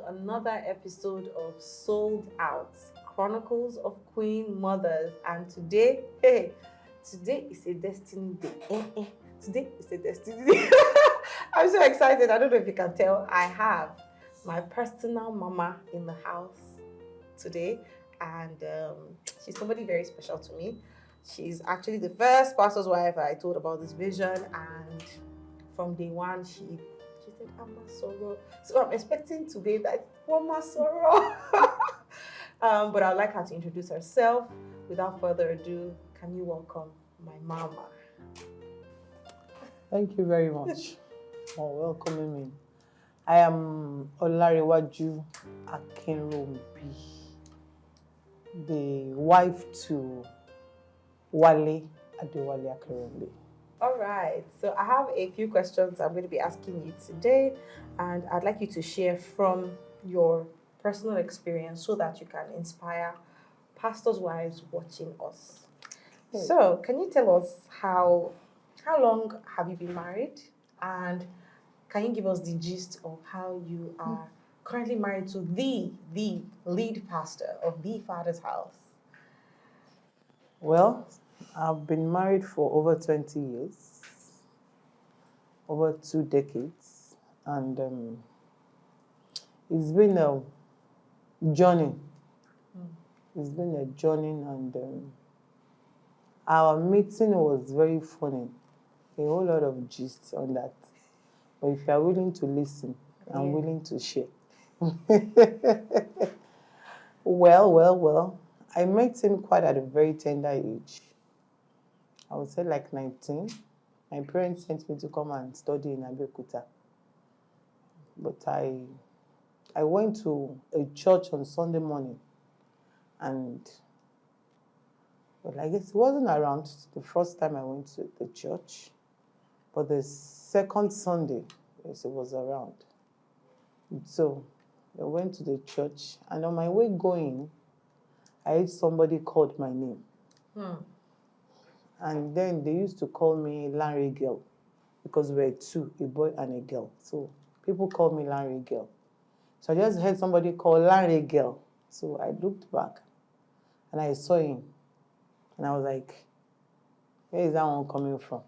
another episode of Sold Out Chronicles of Queen Mothers. And today, today is a destiny day. Today is a destiny day. I'm so excited. I don't know if you can tell. I have my personal mama in the house today, and she's somebody very special to me. She's actually the first pastor's wife I told about this vision, and from day one, she said, "Amma Soro." So I'm expecting today that Mama Soro. But I'd like her to introduce herself. Without further ado, can you welcome my mama? Thank you very much for welcoming me. I am Olarewaju Akinrombi, the wife to Wale Adewale Akinrombi. All right, so I have a few questions I'm going to be asking you today, and I'd like you to share from your personal experience so that you can inspire pastors' wives watching us. So, can you tell us how long have you been married, and can you give us the gist of how you are currently married to the lead pastor of the Father's house? Well, I've been married for over 20 years, over 2 decades, and it's been a journey. It's been a journey, and our meeting was very funny. A whole lot of gist on that. But if you are willing to listen, I'm willing to share. Well. I met him quite at a very tender age. I would say like 19. My parents sent me to come and study in Abeokuta. But I went to a church on Sunday morning, and well, I guess it wasn't around the first time I went to the church, but the second Sunday, yes, it was around. So I went to the church, and on my way going, I heard somebody called my name. And then they used to call me Larry Girl, because we were two, a boy and a girl. So people called me Larry Girl. So I just heard somebody call Larry Girl. So I looked back and I saw him. And I was like, where is that one coming from?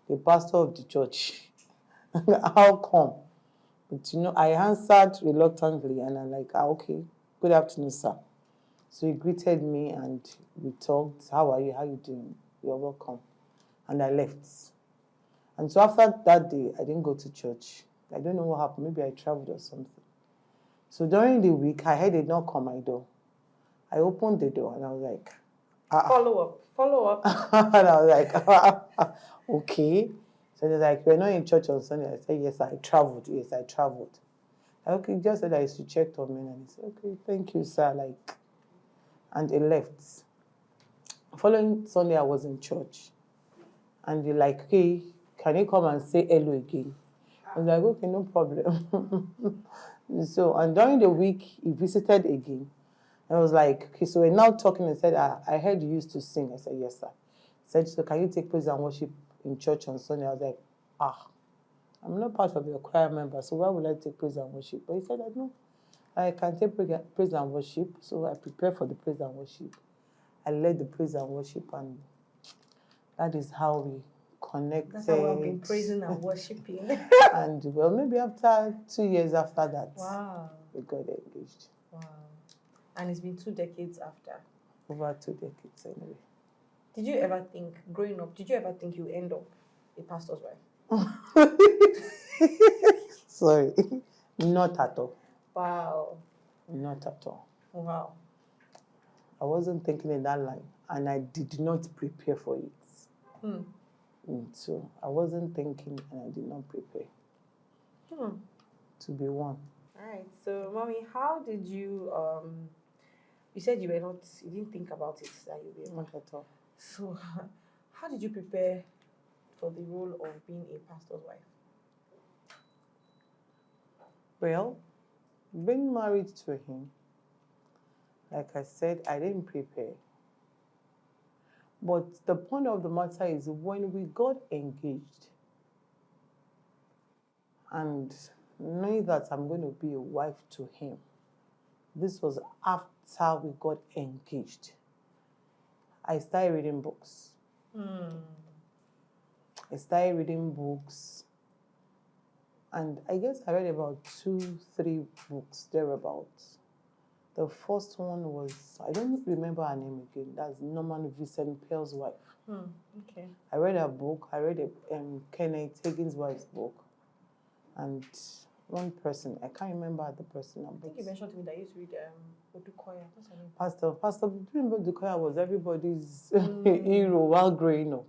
The pastor of the church. How come? But I answered reluctantly, and I'm like, okay, good afternoon, sir. So he greeted me and we talked. How are you? How are you doing? You're welcome. And I left. And so after that day, I didn't go to church. I don't know what happened. Maybe I traveled or something. So during the week, I heard a knock on my door. I opened the door and I was like, Follow up. And I was like, okay. So they're like, you're not in church on Sunday. I said, yes, I traveled. Yes, I traveled. Okay, just said I should check on me. And he said, okay, thank you, sir. And he left. Following Sunday, I was in church. And they're like, okay, can you come and say hello again? I was like, okay, no problem. So, and during the week, he visited again. I was like, okay, so we're now talking and said, I heard you used to sing. I said, yes, sir. He said, so can you take praise and worship in church on Sunday? I was like, I'm not part of your choir member, so why would I take praise and worship? But he said, no, I can take praise and worship. So I prepared for the praise and worship. I led the praise and worship, and that is how we connected. That's how we've been praising and worshiping. And well, maybe after 2 years after that, wow, we got engaged. Wow. And it's been 2 decades after. Over 2 decades anyway. Did you ever think, growing up, you end up a pastor's wife? Sorry, not at all. Wow. Not at all. Wow. I wasn't thinking in that line, and I did not prepare for it. So I wasn't thinking, and I did not prepare to be one. All right. So, Mommy, how did you? You said you didn't think about it that you were not at all. So, how did you prepare for the role of being a pastor's wife? Well, being married to him, like I said, I didn't prepare. But the point of the matter is when we got engaged, and knowing that I'm going to be a wife to him. This was after we got engaged. I started reading books. I started reading books. And I guess I read about 2-3 books thereabouts. The first one was, I don't remember her name again. That's Norman Vincent Peale's wife. Okay. I read her book. I read Kenneth Hagin's wife's book. And one person, I can't remember the person. I think you mentioned to me that you used to read Odukoya. What's her name? Pastor Odukoya was everybody's hero while growing up.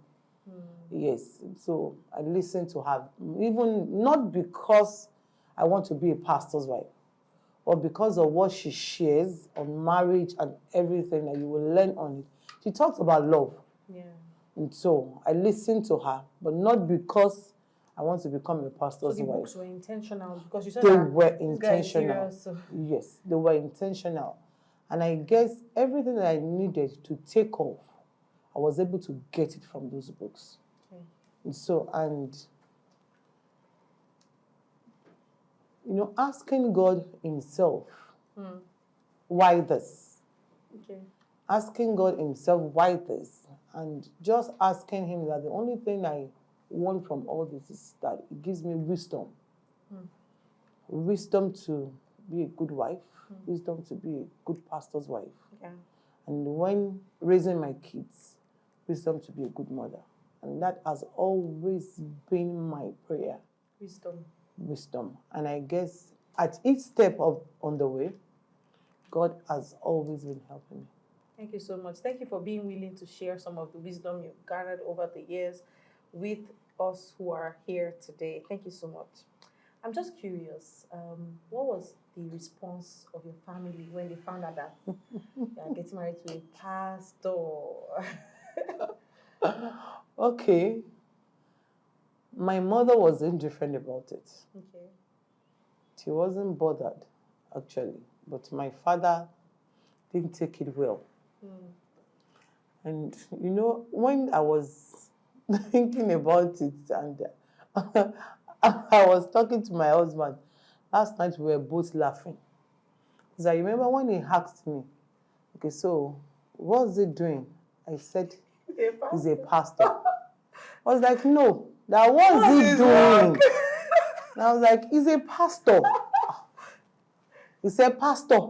Yes, so I listened to her, even not because I want to be a pastor's wife, but because of what she shares on marriage and everything that you will learn on it. She talks about love. Yeah. And so I listened to her, but not because I want to become a pastor's wife. So the books were intentional because you said they that were this guy is intentional. serious, so. Yes, they were intentional. And I guess everything that I needed to take off, I was able to get it from those books. Okay. And so, asking God himself, why this? Okay. Asking God himself, why this? And just asking him that the only thing I want from all this is that it gives me wisdom. Wisdom to be a good wife, wisdom to be a good pastor's wife. Yeah. And when raising my kids, wisdom to be a good mother. And that has always been my prayer. Wisdom. And I guess at each step on the way, God has always been helping me. Thank you so much. Thank you for being willing to share some of the wisdom you've garnered over the years with us who are here today. Thank you so much. I'm just curious, what was the response of your family when they found out that you are getting married to a pastor? Okay. My mother was indifferent about it. Okay. She wasn't bothered, actually. But my father didn't take it well. And, when I was thinking about it and I was talking to my husband, last night we were both laughing. Because I remember when he asked me, okay, so what's he doing? I said, he's a pastor. I was like, no, that what's he doing? And I was like, he's a pastor. He said, pastor.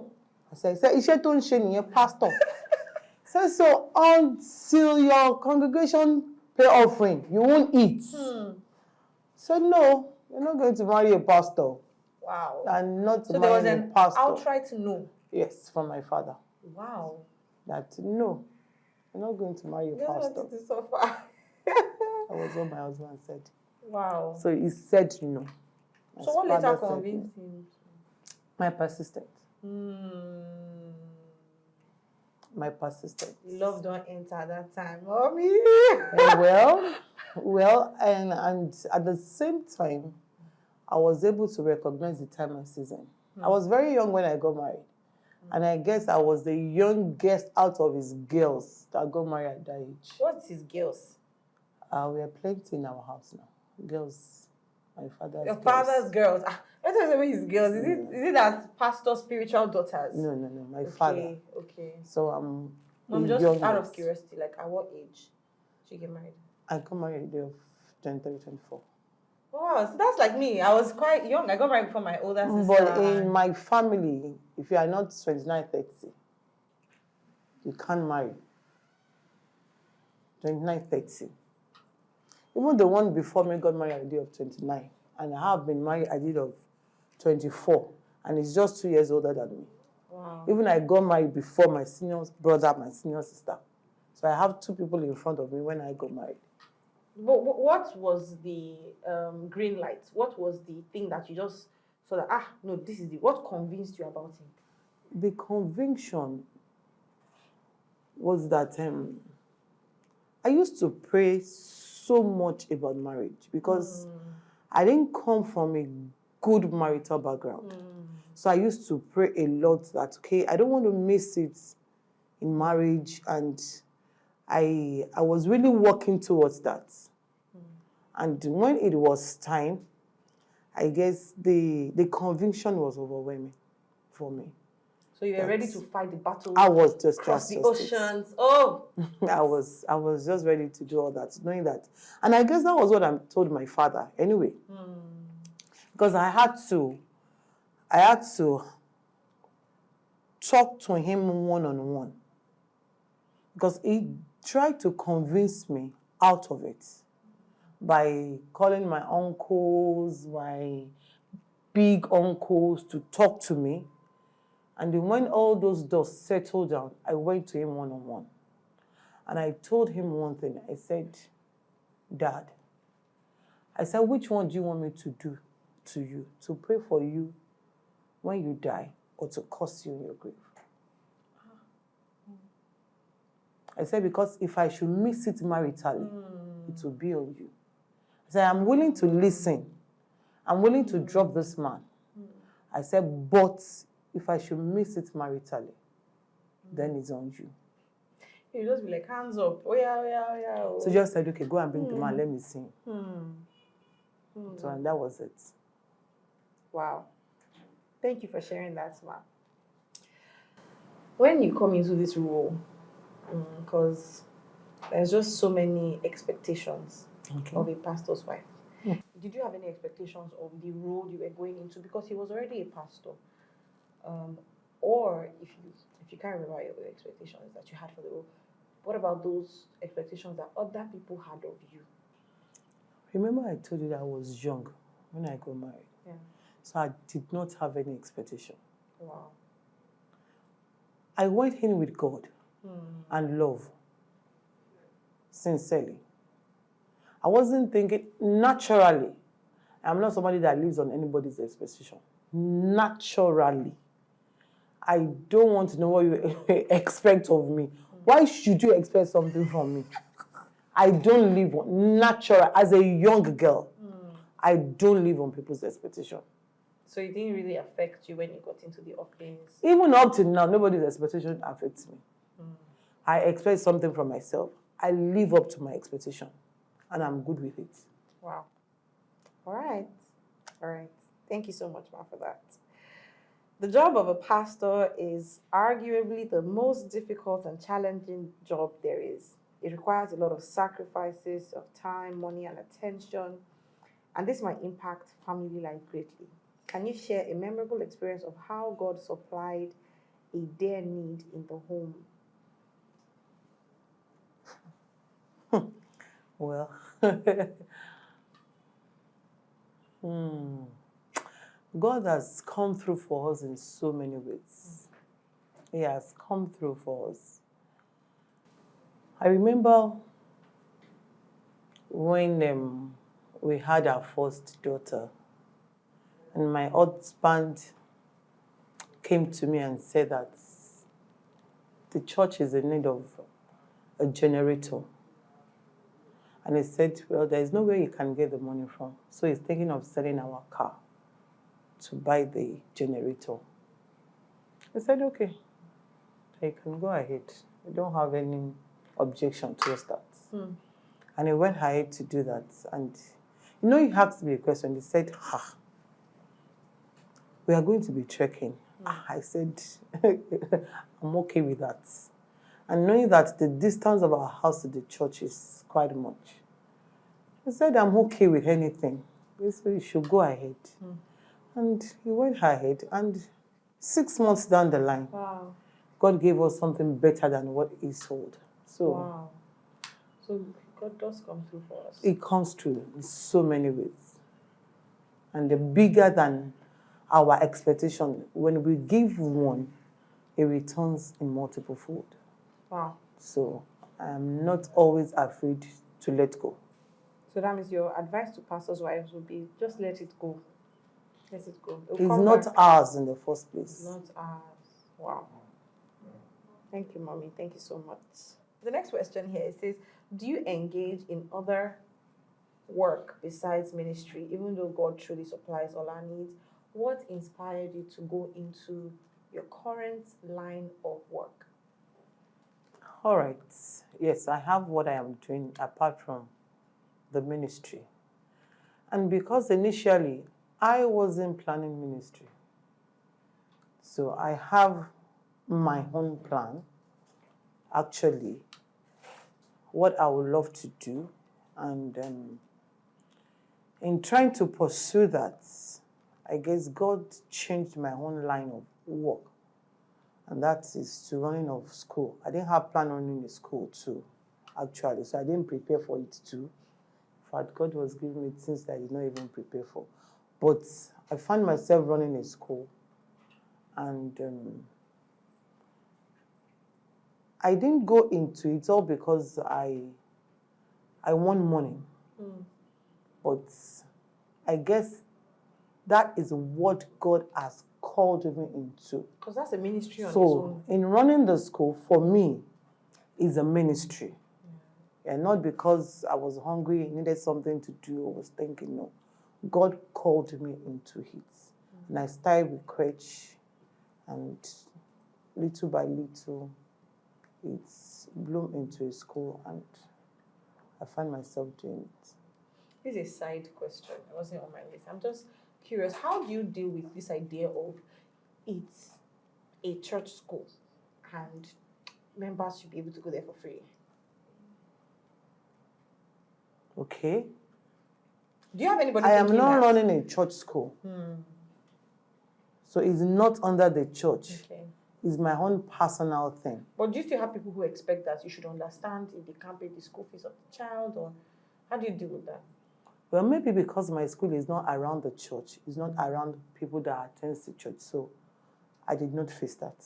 I said, Ishe to nse pastor. He said, so until your congregation pay offering, you won't eat. I said, no, you're not going to marry a pastor. Wow. And not So there was marry a an pastor. outright no. Yes, from my father. Wow. That no, you're not going to marry a You pastor. wanted to suffer. That was what my husband said. Wow. So he said no. So what later convinced him? My persistence. My persistence. Love don't enter that time, mommy. well, and at the same time, I was able to recognize the time and season. I was very young when I got married. And I guess I was the youngest out of his girls that got married at that age. What's his girls? We are plenty in our house now. Girls. My father's Your girls. Father's girls. What does it mean his girls? Is it that pastor's spiritual daughters? No. My father. Okay. So I'm just youngest. out of curiosity, like at what age did you get married? I got married at the age of 23, 24. Wow, so that's like me. I was quite young. I got married before my older sister. But in my family, if you are not 29, 30, you can't marry. 29, 30. Even the one before me got married at the age of 29. And I have been married at the age of 24. And he's just 2 years older than me. Wow. Even I got married before my senior brother, my senior sister. So I have 2 people in front of me when I got married. But what was the green light? What was the thing that you just saw that, no, this is what convinced you about him? The conviction was that I used to pray so much about marriage because I didn't come from a good marital background. So I used to pray a lot that, okay, I don't want to miss it in marriage, and I was really working towards that. And when it was time, I guess the conviction was overwhelming for me. So you were ready to That's- fight the battle. I was just Cross the that's just it. oceans. Oh, I was just ready to do all that, knowing that. And I guess that was what I told my father anyway. Because I had to talk to him one-on-one. Because he tried to convince me out of it by calling my uncles, my big uncles to talk to me. And then when all those doors settled down, I went to him one-on-one. And I told him one thing. I said, Dad, I said, which one do you want me to do to you? To pray for you when you die or to curse you in your grave? I said, because if I should miss it maritally, it will be on you. I said, I'm willing to listen. I'm willing to drop this man. I said, but if I should miss it maritally, then it's on you. you just be like, hands up. Oh yeah, oh yeah, oh yeah. Oh. So just said, okay, go and bring the man, let me sing. So, and that was it. Wow. Thank you for sharing that, Ma. When you come into this role, because there's just so many expectations of a pastor's wife. Did you have any expectations of the role you were going into? Because he was already a pastor. Or if you can't remember your expectations that you had for the role, what about those expectations that other people had of you? Remember I told you that I was young when I got married. Yeah. So I did not have any expectation. Wow. I went in with God and love, sincerely. I wasn't thinking naturally. I'm not somebody that lives on anybody's expectation. Naturally. I don't want to know what you expect of me. Why should you expect something from me? I don't live on natural. As a young girl, I don't live on people's expectation. So it didn't really affect you when you got into the office? Even up to now, nobody's expectation affects me. I expect something from myself. I live up to my expectation, and I'm good with it. Wow. All right. All right. Thank you so much, Ma, for that. The job of a pastor is arguably the most difficult and challenging job there is. It requires a lot of sacrifices of time, money, and attention, and this might impact family life greatly. Can you share a memorable experience of how God supplied a dire need in the home? Well, God has come through for us in so many ways. He has come through for us. I remember when we had our first daughter, and my husband came to me and said that the church is in need of a generator. And he said, well, there is no way he can get the money from. So he's thinking of selling our car to buy the generator. I said, okay, you can go ahead. We don't have any objection towards that. And he went ahead to do that. And he asked me a question. He said, we are going to be trekking. I said, I'm okay with that. And knowing that the distance of our house to the church is quite much, he said, I'm okay with anything. He said, you should go ahead. And he went ahead. And 6 months down the line, Wow. God gave us something better than what he sold. So Wow. So God does come through for us. it comes through in so many ways. And the bigger than our expectation, when we give one, it returns in multiple fold. Wow. So I'm not always afraid to let go. So that means your advice to pastors' wives would be just let it go. Let it go. It'll It's come not back. ours in the first place. Not ours. Wow. Thank you, Mommy. Thank you so much. The next question here, it says, do you engage in other work besides ministry, even though God truly supplies all our needs? What inspired you to go into your current line of work? All right. Yes, I have what I am doing apart from the ministry. And because initially I was in planning ministry. So I have my own plan, actually, what I would love to do. And in trying to pursue that, I guess God changed my own line of work. And that is to running of school. I didn't have plan on running the school too, actually. So I didn't prepare for it too. In fact, God was giving me things that I did not even prepare for. But I found myself running a school. And I didn't go into it all because I want money. But I guess that is what God has called me into. Because that's a ministry on its So own. in running the school, for me, is a ministry. And not because I was hungry, needed something to do, or was thinking, no. God called me into it. And I started with crutch, and little by little, it's bloomed into a school, and I find myself doing it. This is a side question. It wasn't on my list. I'm just curious. How do you deal with this idea of it's a church school and members should be able to go there for free? Okay. Do you have anybody I am thinking not that? running a church school. So it's not under the church. Okay. It's my own personal thing. But do you still have people who expect that you should understand if they can't pay the school fees of the child, or how do you deal with that? Well, maybe because my school is not around the church. It's not around people that attend the church. So I did not face that.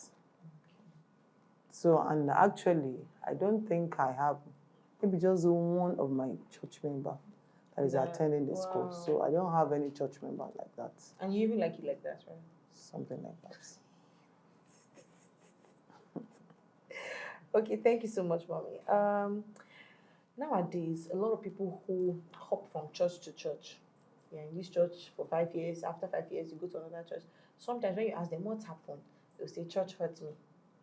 So, and actually, I don't think I have, maybe just one of my church member that is attending the school. So I don't have any church member like that. And you even like it like that, right? Something like that. Okay, thank you so much, Mommy. Nowadays, a lot of people who hop from church to church. You're in this church for 5 years. After 5 years, you go to another church. Sometimes when you ask them what's happened, they'll say, church hurts me.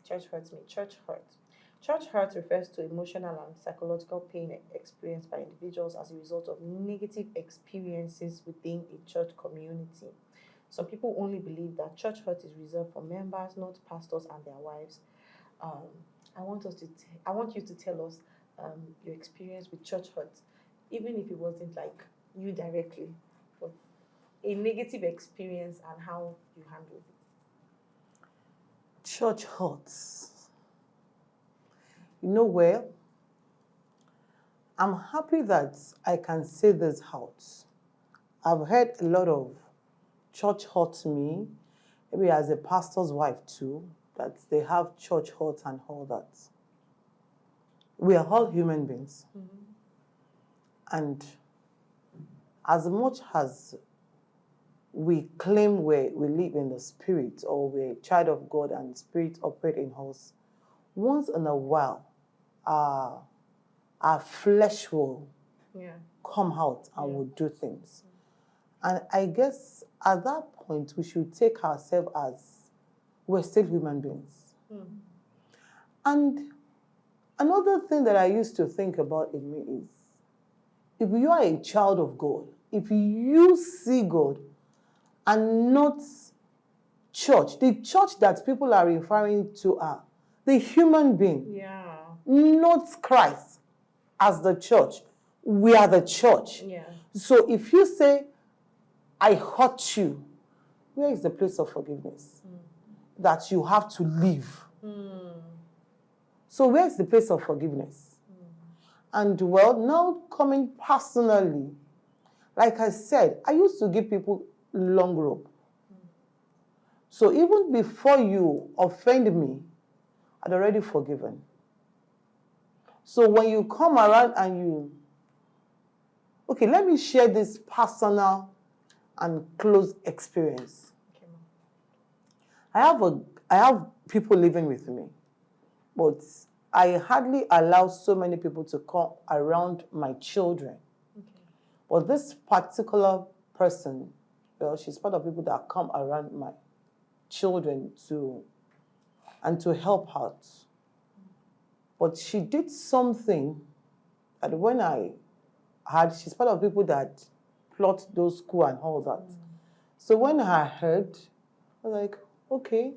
Church hurts me. Church hurts. Church hurt refers to emotional and psychological pain experienced by individuals as a result of negative experiences within a church community. Some people only believe that church hurt is reserved for members, not pastors and their wives. I want you to tell us your experience with church hurt, even if it wasn't like you directly, but a negative experience and how you handled it. Church hurts. You know, well, I'm happy that I can say this out. I've heard a lot of church hurt me, maybe as a pastor's wife too, that they have church hurt and all that. We are all human beings. And as much as we claim we live in the spirit, or we're a child of God and spirit operate in us, once in a while, our flesh will come out and will do things. And I guess at that point, we should take ourselves as we're still human beings. And another thing that I used to think about in me is, if you are a child of God, if you see God and not church, the church that people are referring to are the human being, not Christ as the church. We are the church. So if you say, I hurt you, where is the place of forgiveness that you have to leave? So where is the place of forgiveness? And well, now coming personally, like I said, I used to give people long rope. So even before you offend me, I'd already forgiven. So when you come around and you, okay, let me share this personal and close experience. I have people living with me, but I hardly allow so many people to come around my children. But this particular person, well, she's part of people that come around my children to help out. But she did something that when she's part of people that plot those school and all that. So when I heard, I was like, okay,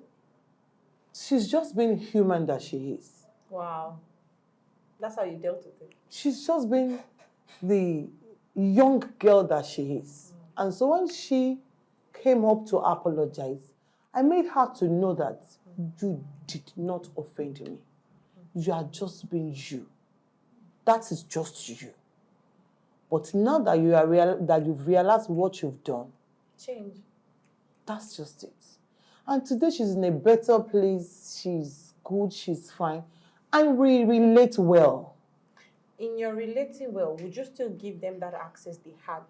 she's just being human that she is. Wow. That's how you dealt with it. She's just been the young girl that she is. And so when she came up to apologize, I made her to know that you did not offend me. You are just being you. That is just you. But now that that you've realized what you've done, Change. that's just it. And today she's in a better place. She's good. She's fine. And we relate well. In your relating well, would you still give them that access they had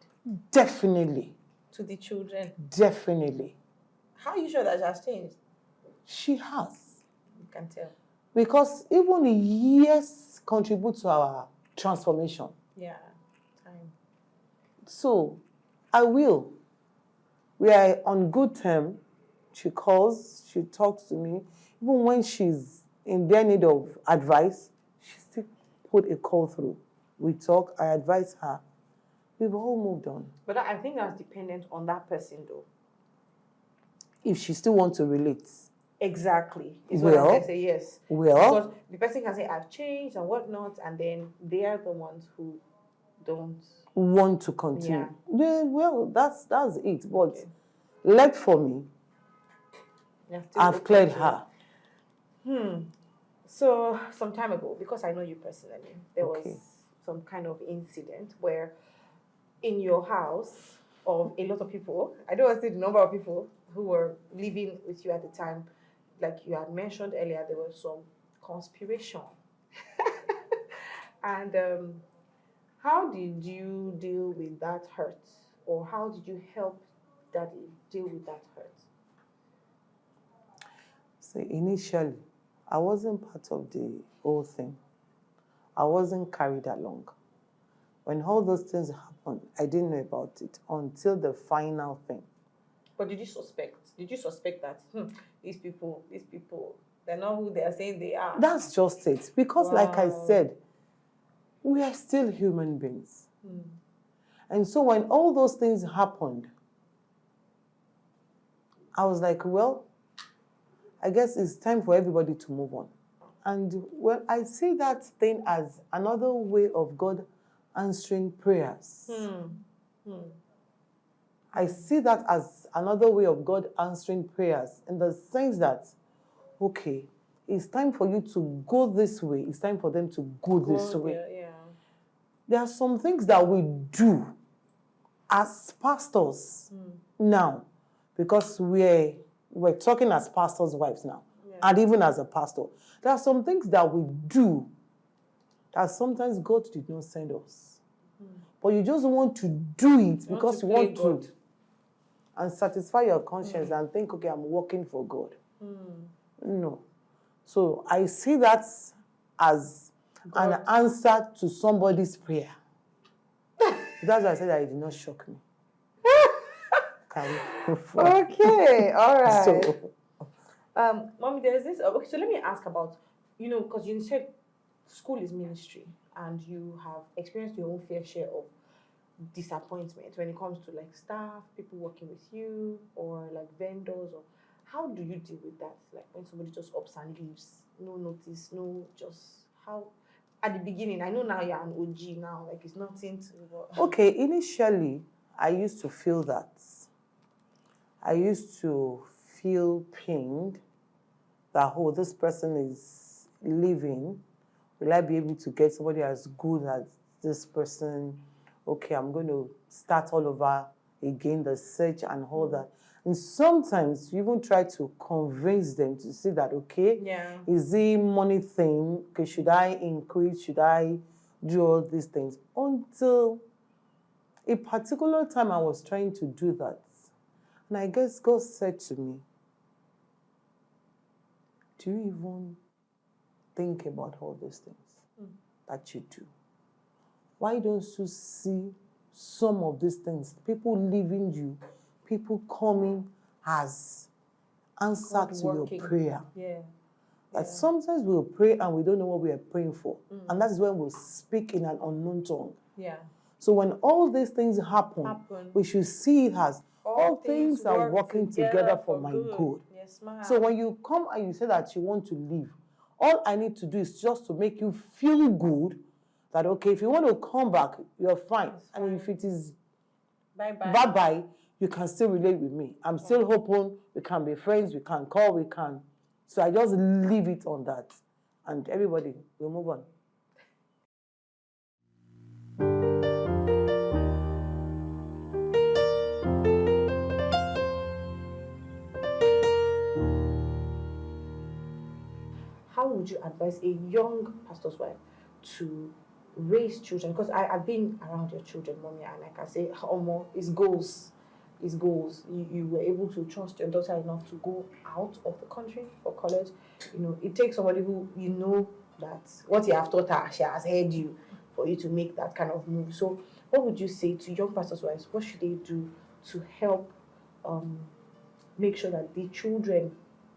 Definitely. to the children? Definitely. How are you sure that she has changed? She has. You can tell. Because even the years contribute to our transformation. Yeah. Time. So, I will. We are on good terms. She calls, she talks to me. Even when she's in their need of advice, she still put a call through. We talk, I advise her. We've all moved on. But I think that's dependent on that person, though. If she still wants to relate. Exactly. Is what I'm going to say, yes. Well. Because the person can say, I've changed and whatnot, and then they are the ones who don't want to continue. Yeah, well, that's it. But left for me, I've cleared her. So, some time ago, because I know you personally, there was some kind of incident where in your house of a lot of people, I don't want to say the number of people who were living with you at the time, like you had mentioned earlier, there was some conspiration. And how did you deal with that hurt? Or how did you help Daddy deal with that hurt? So initially, I wasn't part of the whole thing. I wasn't carried along. When all those things happened, I didn't know about it until the final thing. But did you suspect? Did you suspect that these people, they're not who they are saying they are? That's just it. Because like I said, we are still human beings. And so when all those things happened, I was like, well, I guess it's time for everybody to move on. And well, I see that thing as another way of God answering prayers. I see that as another way of God answering prayers in the sense that, okay, it's time for you to go this way. It's time for them to go this way. Yeah. There are some things that we do as pastors now, because we're talking as pastors' wives now, and even as a pastor. There are some things that we do that sometimes God did not send us. But you just want to do it because you want to and satisfy your conscience and think, okay, I'm working for God. No. So I see that as an answer to somebody's prayer. That's why I said that it did not shock me. Okay, all right. So, Mommy, there's this. Okay, so let me ask about, because you said school is ministry and you have experienced your own fair share of disappointment when it comes to like staff, people working with you, or like vendors, or how do you deal with that? Like when somebody just ups and leaves, no notice, no, just how. At the beginning, I know now you're an OG now, like it's nothing to. Okay, initially, I used to feel that. I used to feel pained that, oh, this person is leaving. Will I be able to get somebody as good as this person? Okay, I'm going to start all over again, the search and all that. And sometimes you even try to convince them to see that, okay, is the money thing? Okay, should I increase? Should I do all these things? Until a particular time I was trying to do that. And I guess God said to me, do you even think about all these things that you do? Why don't you see some of these things? People leaving you, people coming as answer to your prayer. That sometimes we'll pray and we don't know what we are praying for. And that is when we'll speak in an unknown tongue. So when all these things happen, we should see it as all things are working together for my good. Yes, ma'am. So when you come and you say that you want to leave, all I need to do is just to make you feel good that, okay, if you want to come back, you're fine. And if it is bye-bye, you can still relate with me. I'm still open. We can be friends. We can call. We can. So I just leave it on that. And everybody will move on. How would you advise a young pastor's wife to raise children? Because I've been around your children, mommy, and I can say, it's goals. It's goals. You were able to trust your daughter enough to go out of the country for college. It takes somebody who that what you have taught her, she has heard you, for you to make that kind of move. So, what would you say to young pastors' wives? What should they do to help make sure that the children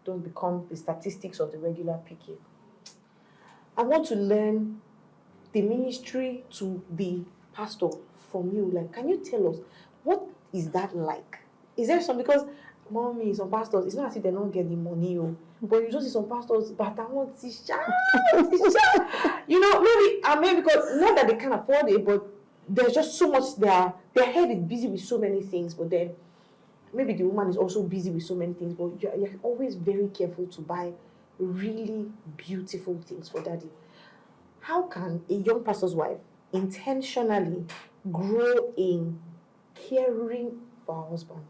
don't become the statistics of the regular PK? I want to learn the ministry to be pastor from you. Like, can you tell us what is that like? Is there some, because mommy, some pastors, it's not as if they don't get the money, but you just see some pastors, but I want to shout. Maybe because not that they can afford it, but there's just so much there. Their head is busy with so many things, but then maybe the woman is also busy with so many things, but you're always very careful to buy really beautiful things for daddy. How can a young pastor's wife intentionally grow in caring for her husband?